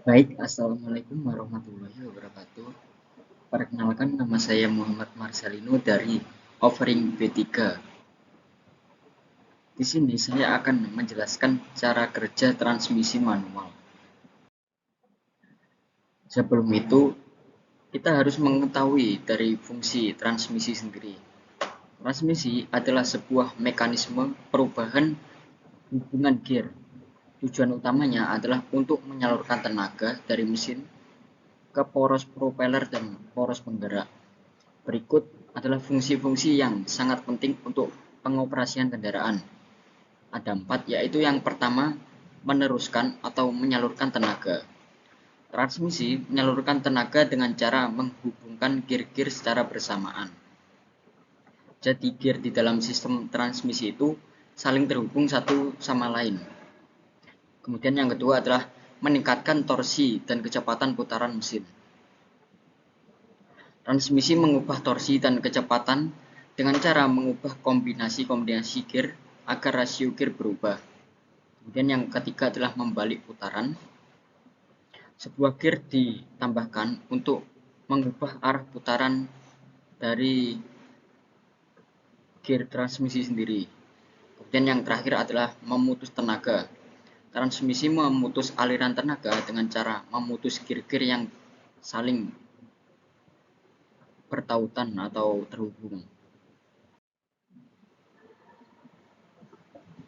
Baik, Assalamualaikum warahmatullahi wabarakatuh. Perkenalkan, nama saya Muhammad Marcelino dari Offering B3. Di sini saya akan menjelaskan cara kerja transmisi manual. Sebelum itu, kita harus mengetahui dari fungsi transmisi sendiri. Transmisi adalah sebuah mekanisme perubahan hubungan gear. Tujuan utamanya adalah untuk menyalurkan tenaga dari mesin ke poros propeller dan poros penggerak. Berikut adalah fungsi-fungsi yang sangat penting untuk pengoperasian kendaraan. Ada 4, yaitu yang pertama, meneruskan atau menyalurkan tenaga. Transmisi menyalurkan tenaga dengan cara menghubungkan gear-gear secara bersamaan. Jadi gear di dalam sistem transmisi itu saling terhubung satu sama lain. Kemudian yang kedua adalah meningkatkan torsi dan kecepatan putaran mesin. Transmisi mengubah torsi dan kecepatan dengan cara mengubah kombinasi-kombinasi gear agar rasio gear berubah. Kemudian yang ketiga adalah membalik putaran. Sebuah gear ditambahkan untuk mengubah arah putaran dari gear transmisi sendiri. Kemudian yang terakhir adalah memutus tenaga. Transmisi memutus aliran tenaga dengan cara memutus gear-gear yang saling bertautan atau terhubung.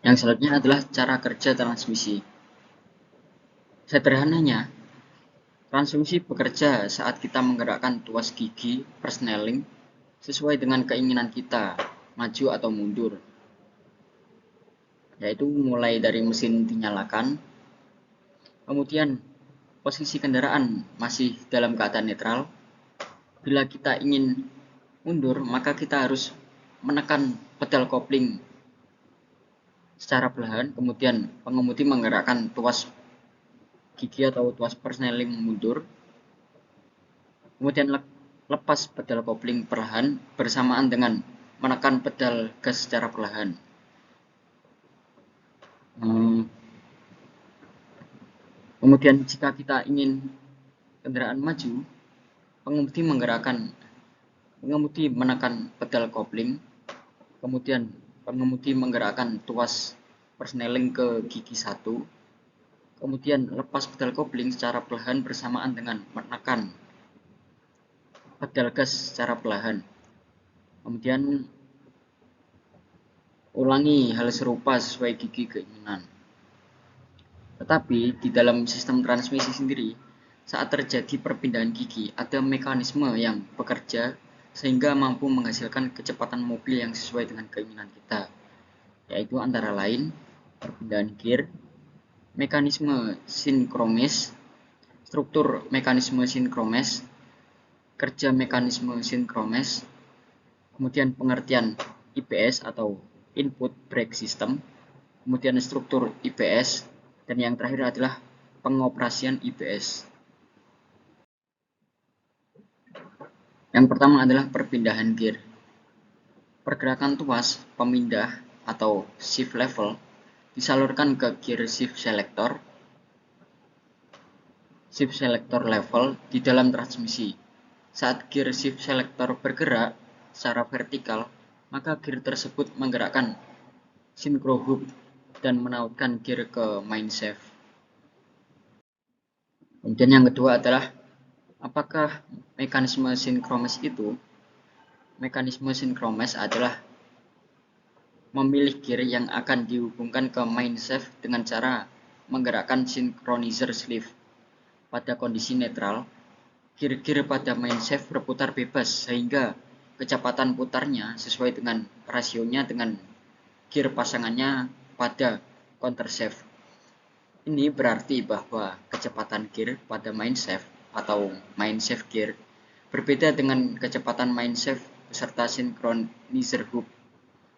Yang selanjutnya adalah cara kerja transmisi. Sederhananya, transmisi bekerja saat kita menggerakkan tuas gigi persneling sesuai dengan keinginan kita, maju atau mundur. Yaitu mulai dari mesin dinyalakan, kemudian posisi kendaraan masih dalam keadaan netral. Bila kita ingin mundur, maka kita harus menekan pedal kopling secara perlahan, kemudian pengemudi menggerakkan tuas gigi atau tuas persneling mundur, kemudian lepas pedal kopling perlahan bersamaan dengan menekan pedal gas secara perlahan. Kemudian jika kita ingin kendaraan maju, pengemudi menekan pedal kopling, kemudian pengemudi menggerakkan tuas persneling ke gigi 1, kemudian lepas pedal kopling secara perlahan bersamaan dengan menekan pedal gas secara perlahan. Kemudian ulangi hal serupa sesuai gigi keinginan. Tetapi di dalam sistem transmisi sendiri, saat terjadi perpindahan gigi, ada mekanisme yang bekerja sehingga mampu menghasilkan kecepatan mobil yang sesuai dengan keinginan kita, yaitu antara lain perpindahan gear, mekanisme sinkromes, struktur mekanisme sinkromes, kerja mekanisme sinkromes, kemudian pengertian IBS atau input brake system, kemudian struktur IBS, dan yang terakhir adalah pengoperasian IBS. Yang pertama adalah perpindahan gear. Pergerakan tuas pemindah atau shift level disalurkan ke gear shift selector level di dalam transmisi. Saat gear shift selector bergerak secara vertikal, maka gear tersebut menggerakkan synchro hub dan menautkan gear ke main shaft. Kemudian yang kedua adalah apakah mekanisme sinkromes itu? Mekanisme sinkromes adalah memilih gear yang akan dihubungkan ke main shaft dengan cara menggerakkan synchronizer sleeve. Pada kondisi netral, gear-gear pada main shaft berputar bebas sehingga kecepatan putarnya sesuai dengan rasionya dengan gear pasangannya pada counter shaft. Ini berarti bahwa kecepatan gear pada main shaft atau main shaft gear berbeda dengan kecepatan main shaft beserta synchronizer hub.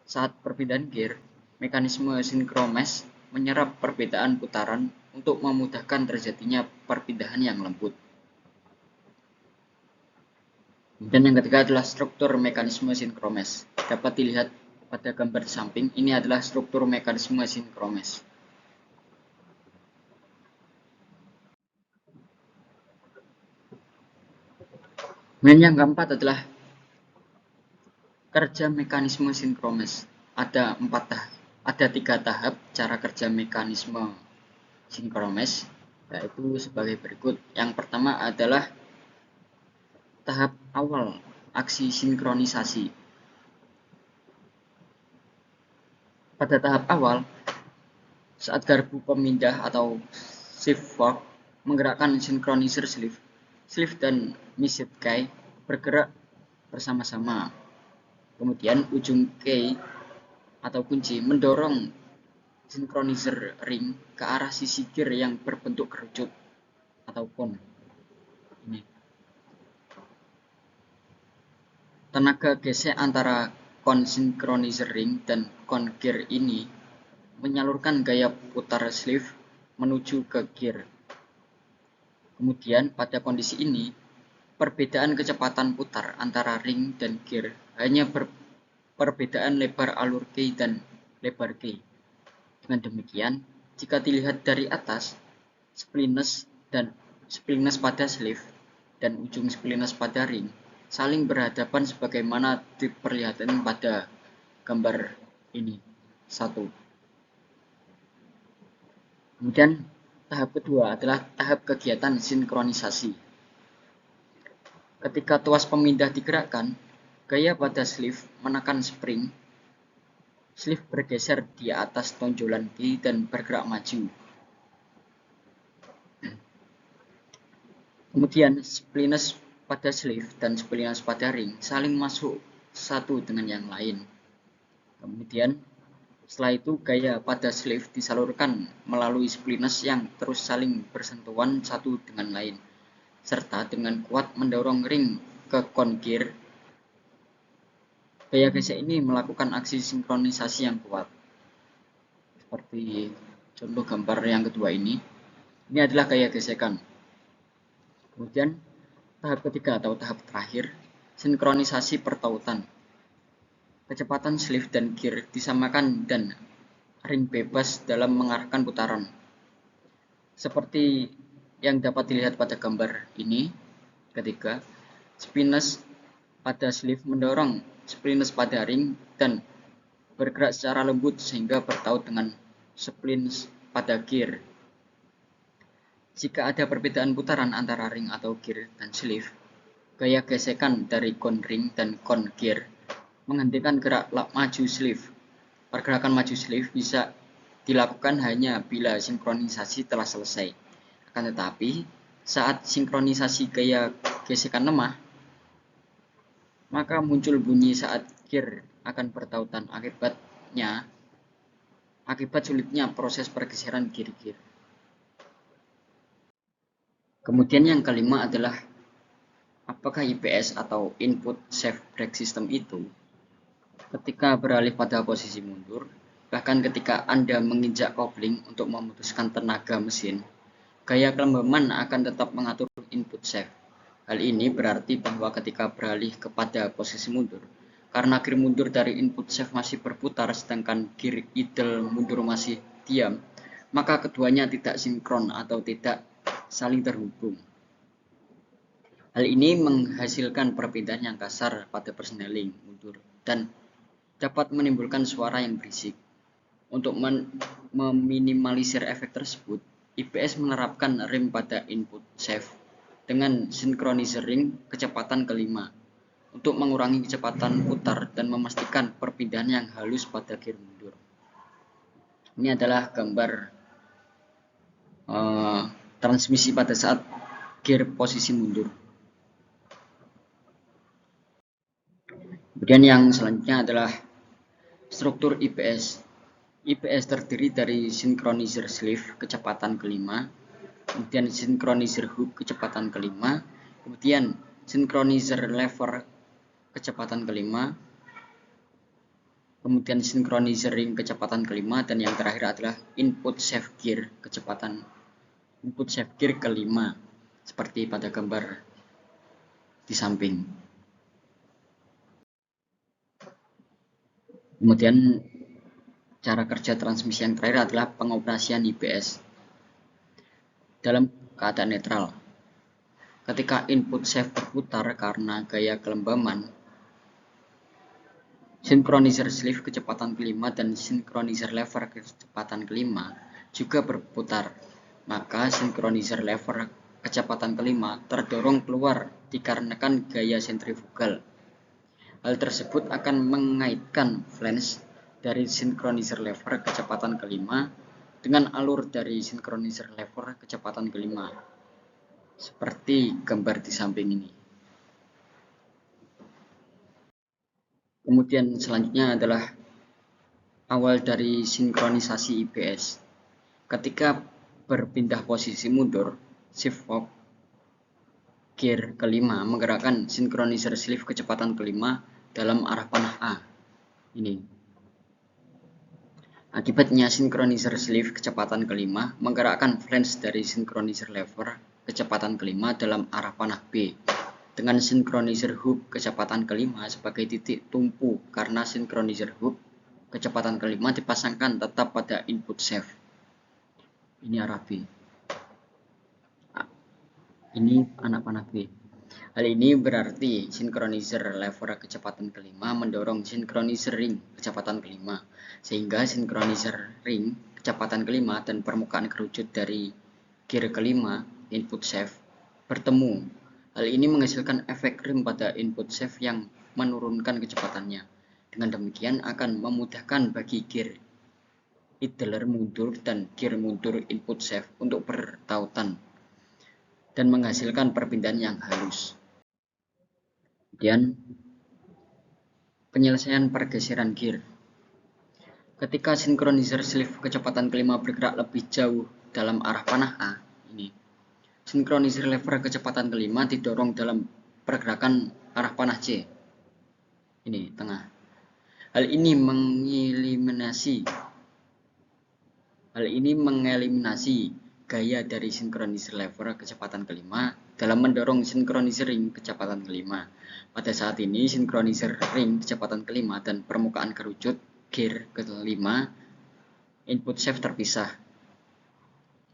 Saat perpindahan gear, mekanisme sinkromes menyerap perbedaan putaran untuk memudahkan terjadinya perpindahan yang lembut. Dan yang ketiga adalah struktur mekanisme sinkromes. Dapat dilihat pada gambar di samping, ini adalah struktur mekanisme sinkromes. Kemudian yang keempat adalah kerja mekanisme sinkromes. Ada 3 tahap cara kerja mekanisme sinkromes, yaitu sebagai berikut. Yang pertama adalah tahap awal aksi sinkronisasi. Pada tahap awal, saat garpu pemindah atau shift fork menggerakkan synchronizers sleeve dan misset key bergerak bersama-sama. Kemudian ujung key atau kunci mendorong synchronizers ring ke arah sisi gear yang berbentuk kerucut atau cone. Ini. Tenaga gesek antara cone synchronizer ring dan cone gear ini menyalurkan gaya putar sleeve menuju ke gear. Kemudian pada kondisi ini, perbedaan kecepatan putar antara ring dan gear hanya perbedaan lebar alur key dan lebar key. Dengan demikian, jika dilihat dari atas, spliness pada sleeve dan ujung spliness pada ring saling berhadapan sebagaimana diperlihatkan pada gambar ini. 1. Kemudian tahap kedua adalah tahap kegiatan sinkronisasi. Ketika tuas pemindah digerakkan, gaya pada sleeve menekan spring. Sleeve bergeser di atas tonjolan key dan bergerak maju. Kemudian spliness pada sleeve dan spliness pada ring saling masuk satu dengan yang lain. Kemudian setelah itu gaya pada sleeve disalurkan melalui spliness yang terus saling bersentuhan satu dengan lain, serta dengan kuat mendorong ring ke cone gear. Gaya gesek ini melakukan aksi sinkronisasi yang kuat. Seperti contoh gambar yang kedua ini. Ini adalah gaya gesekan. Kemudian tahap ketiga atau tahap terakhir, sinkronisasi pertautan. Kecepatan sleeve dan gear disamakan dan ring bebas dalam mengarahkan putaran. Seperti yang dapat dilihat pada gambar ini, ketiga, spliness pada sleeve mendorong spliness pada ring dan bergerak secara lembut sehingga bertaut dengan spliness pada gear. Jika ada perbedaan putaran antara ring atau gear dan sleeve, gaya gesekan dari cone ring dan cone gear menghentikan gerak maju sleeve. Pergerakan maju sleeve bisa dilakukan hanya bila sinkronisasi telah selesai. Akan tetapi, saat sinkronisasi gaya gesekan lemah, maka muncul bunyi saat gear akan bertautan akibat sulitnya proses pergeseran gear-gear. Kemudian yang kelima adalah apakah IPS atau Input Safe Brake System itu ketika beralih pada posisi mundur, bahkan ketika Anda menginjak kopling untuk memutuskan tenaga mesin, gaya kelembaman akan tetap mengatur input safe. Hal ini berarti bahwa ketika beralih kepada posisi mundur, karena gear mundur dari input safe masih berputar sedangkan gear idle mundur masih diam, maka keduanya tidak sinkron atau tidak saling terhubung. Hal ini menghasilkan perpindahan yang kasar pada persneling mundur dan dapat menimbulkan suara yang berisik. Untuk meminimalisir efek tersebut, IPS menerapkan rem pada input safe dengan synchronizer ring kecepatan kelima untuk mengurangi kecepatan putar dan memastikan perpindahan yang halus pada gear mundur. Ini adalah gambar transmisi pada saat gear posisi mundur. Kemudian yang selanjutnya adalah struktur IPS. IPS terdiri dari synchronizer sleeve kecepatan kelima, kemudian synchronizer hook kecepatan kelima, kemudian synchronizer lever kecepatan kelima, kemudian synchronizer ring kecepatan kelima, dan yang terakhir adalah input safe gear kelima, seperti pada gambar di samping. Kemudian cara kerja transmisi yang terakhir adalah pengoperasian IPS dalam keadaan netral. Ketika input shift berputar karena gaya kelembaman, synchronizzer sleeve kecepatan kelima dan synchronizzer lever kecepatan kelima juga berputar. Maka synchronizzer lever kecepatan kelima terdorong keluar dikarenakan gaya sentrifugal. Hal tersebut akan mengaitkan flange dari synchronizzer lever kecepatan kelima dengan alur dari synchronizzer lever kecepatan kelima, seperti gambar di samping ini. Kemudian selanjutnya adalah awal dari sinkronisasi IBS. Ketika berpindah posisi mundur, shift fork gear kelima menggerakkan synchronizzer sleeve kecepatan kelima dalam arah panah A. Ini. Akibatnya synchronizer sleeve kecepatan kelima menggerakkan flange dari synchronizer lever kecepatan kelima dalam arah panah B dengan synchronizer hook kecepatan kelima sebagai titik tumpu karena synchronizer hook kecepatan kelima dipasangkan tetap pada input shaft. Ini arah B. Ini anak panah B. Hal ini berarti synchronizer lever kecepatan kelima mendorong synchronizer ring kecepatan kelima, sehingga synchronizer ring kecepatan kelima dan permukaan kerucut dari gear kelima input shaft bertemu. Hal ini menghasilkan efek rim pada input shaft yang menurunkan kecepatannya. Dengan demikian akan memudahkan bagi gear idler mundur dan gear mundur input shaft untuk bertautan dan menghasilkan perpindahan yang halus. Kemudian penyelesaian pergeseran gear. Ketika synchronizer sleeve kecepatan kelima bergerak lebih jauh dalam arah panah A, ini synchronizer lever kecepatan kelima didorong dalam pergerakan arah panah C. Ini tengah. Hal ini mengeliminasi gaya dari synchronizer lever kecepatan kelima dalam mendorong synchronizer ring kecepatan kelima. Pada saat ini, synchronizer ring kecepatan kelima dan permukaan kerucut gear kelima input shaft terpisah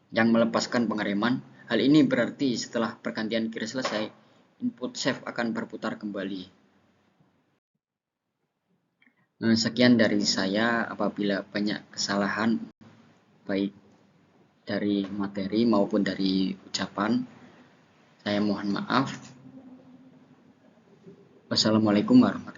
yang melepaskan pengereman. Hal ini berarti setelah pergantian gear selesai, input shaft akan berputar kembali. Sekian dari saya. Apabila banyak kesalahan baik dari materi maupun dari ucapan, saya mohon maaf. Wassalamualaikum warahmatullahi wabarakatuh.